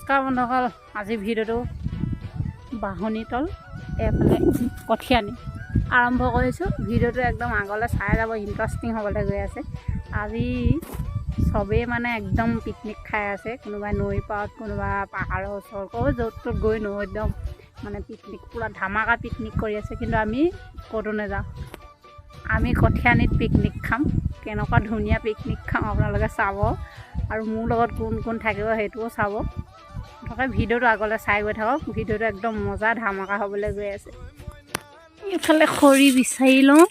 নমস্কাৰ বন্ধুসকল, আজি ভিডিঅ'টো বাহনীতল এইফালে কঠিয়ানি আৰম্ভ কৰিছোঁ। ভিডিঅ'টো একদম আগলৈ চাই যাব, ইণ্টাৰেষ্টিং হ'বলৈ গৈ আছে। আজি চবেই মানে একদম পিকনিক খাই আছে, কোনোবাই নৈ পাৰত, কোনোবা পাহাৰৰ ওচৰত, য'ত ত'ত গৈ নৈ একদম মানে পিকনিক পূৰা ধামাকা পিকনিক কৰি আছে। কিন্তু আমি ক'তো নাযাওঁ, আমি কঠিয়ানিত পিকনিক খাম। কেনেকুৱা ধুনীয়া পিকনিক খাম আপোনালোকে চাব, আৰু মোৰ লগত কোন কোন থাকিব সেইটোও চাব। মুঠতে ভিডিঅ'টো আগলৈ চাই গৈ থাকক, ভিডিঅ'টো একদম মজা ধামাকা হ'বলৈ গৈ আছে। এইফালে খৰি বিচাৰি লওঁ,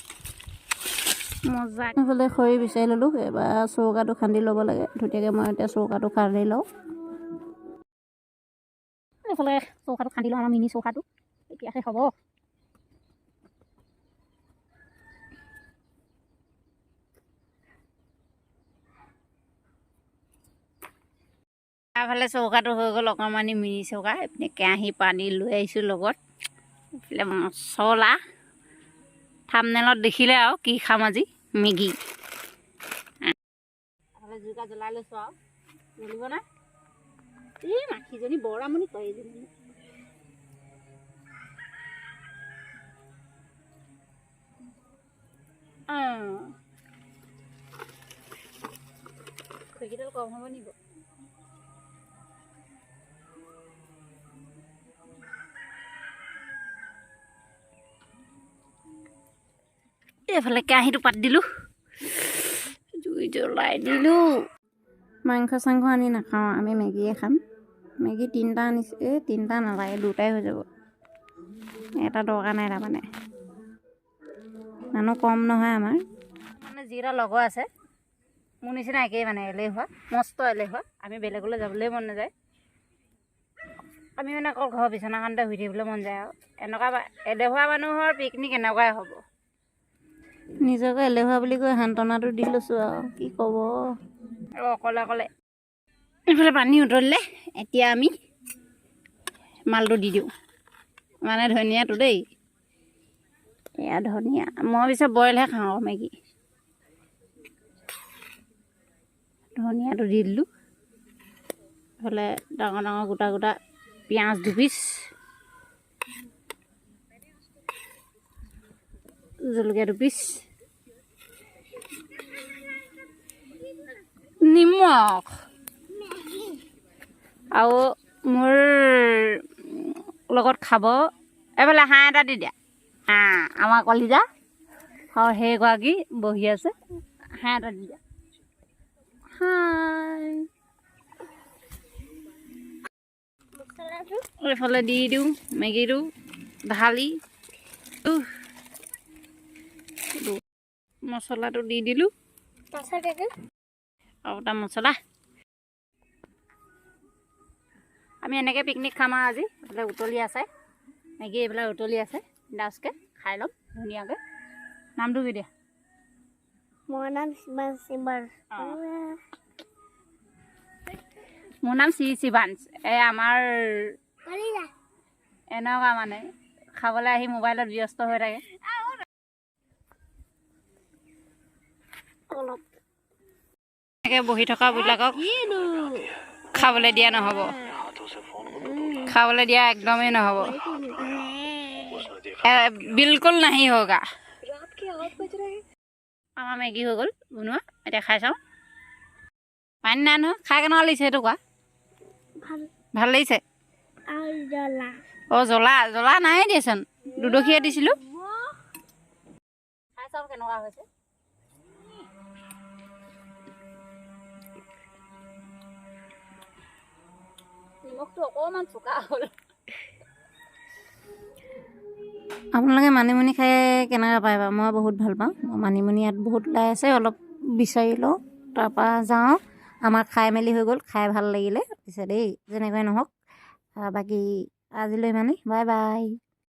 মজা এইফালে খৰি বিচাৰি ল'লোঁ। এবাৰ চৌকাটো খান্দি ল'ব লাগে ধুনীয়াকৈ। মই এতিয়া চৌকাটো খান্দি লওঁ। এইফালে চৌকাটো খান্দি লওঁ, আমাৰ মিনি চৌকাটো এতিয়াহে হ'ব। এফালে চৌকাটো হৈ গ'ল অকণমানি মিনি চৌকা। এইপিনে কেৰাহী পানী লৈ আহিছোঁ লগত। এইফালে মছলা, থাম্বনেইলত দেখিলে আৰু কি খাম আজি, মেগী। এফালে জুইকা জ্বলাই লৈছোঁ আৰু জ্বলিব না। এই মাখিজনী বৰ আমনি কৰে এইজনী। খৰিকেইডাল কম হ'ব নিব। এইফালে কেৰাহীটো পাতি দিলোঁ, জুই জ্বলাই দিলোঁ। মাংস চাংস আনি নাখাওঁ, আমি মেগীয়ে খাম। মেগী 3টা আনিছোঁ, এই 3টা নালাগে, 2টাই হৈ যাব। এটা দৰকাৰ নাই তাৰমানে, মানুহ কম নহয় আমাৰ। মানে যিকেইটা লগৰ আছে মোৰ নিচিনা একেই, মানে এলেহুৱা, মস্ত এলেহুৱা। আমি বেলেগলৈ যাবলৈ মন নাযায়। আমি মানে অকল ঘৰৰ বিচনাখনতে শুই থাকিবলৈ মন যায়। আৰু এনেকুৱা এলেহুৱা মানুহৰ পিকনিক এনেকুৱাই হ'ব। নিজকে এলেহুৱা বুলি কৈ সান্তনাটো দি লৈছোঁ আৰু কি ক'ব। আৰু অকলে অকলে এইফালে পানী উতলিলে, এতিয়া আমি মালটো দি দিওঁ, মানে ধনিয়াটো দেই। এয়া ধনিয়া, মই পিছত বইলহে খাওঁ মেগী। ধনিয়াটো দি দিলোঁ। এইফালে ডাঙৰ ডাঙৰ গোটা গোটা পিঁয়াজ 2 পিচ, জলকীয়া 2 পিচ, নিমখ, আৰু মোৰ লগত খাব এইফালে হাঁহ এটা দি দিয়া। আমাৰ কলিজা আৰু সেইগৰাকী বহি আছে, হাঁহ এটা দি দিয়া। এইফালে দি দিওঁ মেগীটো ঢালি, মছলাটো দি দিলোঁ, আৰু এটা মছলা। আমি এনেকৈ পিকনিক খাম আৰু আজি। এইফালে উতলি আছে মেগী, এইফালে উতলি আছে, ডাচকৈ খাই ল'ম ধুনীয়াকৈ। নামটো কি দিয়া? মোৰ নাম মোৰ নাম শিৱাংশ। এই আমাৰ এনেকুৱা মানে খাবলৈ আহি মোবাইলত ব্যস্ত হৈ থাকে। এনেকৈ বহি থকাবিলাকক খাবলৈ দিয়া নহ'ব, খাবলৈ দিয়া একদমেই নহ'ব, বিলকুল নাহি হোগা। আমাৰ মেগী হৈ গ'ল বনোৱা, এতিয়া খাই চাওঁ। পানী নাই নহয়, খাই কেনেকুৱা লাগিছে সেইটো কোৱা। ভাল লাগিছে? অঁ, জ্বলা জ্বলা নাই দিয়াচোন, দুডখীয়া দিছিলোঁ। খাই চাওঁ কেনেকুৱা হৈছে। নিমখটো অকণমান চোকা হ'ল। আপোনালোকে মানিমুনি খাই কেনেকৈ পায় বাৰু? মই বহুত ভাল পাওঁ। মানিমুনি ইয়াত বহুত ওলাই আছে, অলপ বিচাৰি লওঁ, তাৰপৰা যাওঁ। আমাৰ খাই মেলি হৈ গ'ল, খাই ভাল লাগিলে পিছে দেই, যেনেকৈ নহওক। বাকী আজিলৈ ইমানেই, বাই বাই।